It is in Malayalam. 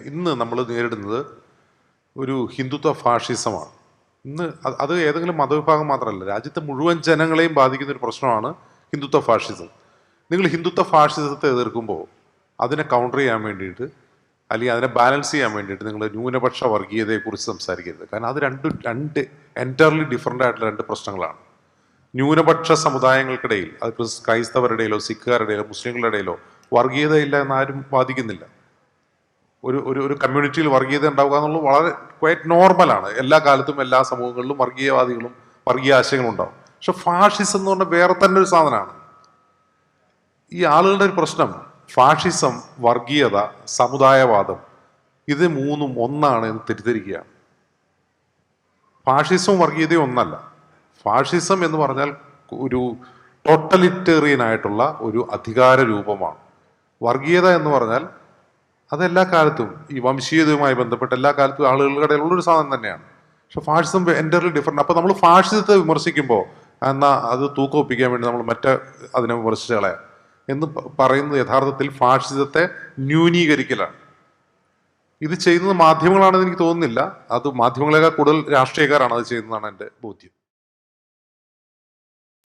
ഇന്ന് നമ്മൾ നേരിടുന്നത് ഒരു ഹിന്ദുത്വ ഫാഷിസമാണ്. ഇന്ന് അത് ഏതെങ്കിലും മതവിഭാഗം മാത്രമല്ല, രാജ്യത്തെ മുഴുവൻ ജനങ്ങളെയും ബാധിക്കുന്ന ഒരു പ്രശ്നമാണ് ഹിന്ദുത്വ ഫാഷിസം. നിങ്ങൾ ഹിന്ദുത്വ ഫാഷിസത്തെ എതിർക്കുമ്പോൾ അതിനെ കൗണ്ടർ ചെയ്യാൻ വേണ്ടിയിട്ട് അല്ലെങ്കിൽ അതിനെ ബാലൻസ് ചെയ്യാൻ വേണ്ടിയിട്ട് നിങ്ങൾ ന്യൂനപക്ഷ വർഗീയതയെക്കുറിച്ച് സംസാരിക്കരുത്. കാരണം അത് രണ്ട് എൻറ്റയർലി ഡിഫറൻ്റ് ആയിട്ടുള്ള രണ്ട് പ്രശ്നങ്ങളാണ്. ന്യൂനപക്ഷ സമുദായങ്ങൾക്കിടയിൽ, അത് ക്രൈസ്തവരുടെ ഇടയിലോ സിഖുകാരുടെ ഇടയിലോ മുസ്ലിങ്ങളുടെ ഇടയിലോ വർഗീയതയില്ല എന്നാരും വാദിക്കുന്നില്ല. ഒരു കമ്മ്യൂണിറ്റിയിൽ വർഗീയത ഉണ്ടാവുക എന്നുള്ളത് വളരെ ക്വൈറ്റ് നോർമലാണ്. എല്ലാ കാലത്തും എല്ലാ സമൂഹങ്ങളിലും വർഗീയവാദികളും വർഗീയ ആശയങ്ങളും ഉണ്ടാവും. പക്ഷെ ഫാഷിസം എന്ന് പറഞ്ഞാൽ വേറെ തന്നെ ഒരു സാധനമാണ്. ഈ ആളുകളുടെ ഒരു പ്രശ്നം ഫാഷിസം, വർഗീയത, സമുദായവാദം ഇത് മൂന്നും ഒന്നാണ് എന്ന് തെറ്റിദ്ധരിക്കുകയാണ്. ഫാഷിസവും വർഗീയതയും ഒന്നല്ല. ഫാഷിസം എന്ന് പറഞ്ഞാൽ ഒരു ടോട്ടലിറ്റേറിയൻ ആയിട്ടുള്ള ഒരു അധികാര രൂപമാണ്. വർഗീയത എന്ന് പറഞ്ഞാൽ അതെല്ലാ കാലത്തും ഈ വംശീയതയുമായി ബന്ധപ്പെട്ട് എല്ലാ കാലത്തും ആളുകളുടെ ഇടയിലുള്ളൊരു സാധനം തന്നെയാണ്. പക്ഷെ ഫാഷിസം എൻ്റർലി ഡിഫറെൻ്റ്. അപ്പോൾ നമ്മൾ ഫാഷിസത്തെ വിമർശിക്കുമ്പോൾ എന്നാൽ അത് തൂക്കൊപ്പിക്കാൻ വേണ്ടി നമ്മൾ അതിനെ വിമർശിച്ച് കളയാം എന്ന് പറയുന്നത് യഥാർത്ഥത്തിൽ ഫാഷിസത്തെ ന്യൂനീകരിക്കലാണ്. ഇത് ചെയ്യുന്നത് മാധ്യമങ്ങളാണെന്ന് എനിക്ക് തോന്നുന്നില്ല. അത് മാധ്യമങ്ങളെക്കാൾ കൂടുതൽ രാഷ്ട്രീയക്കാരാണ് അത് ചെയ്യുന്നതാണ് എൻ്റെ ബോധ്യം.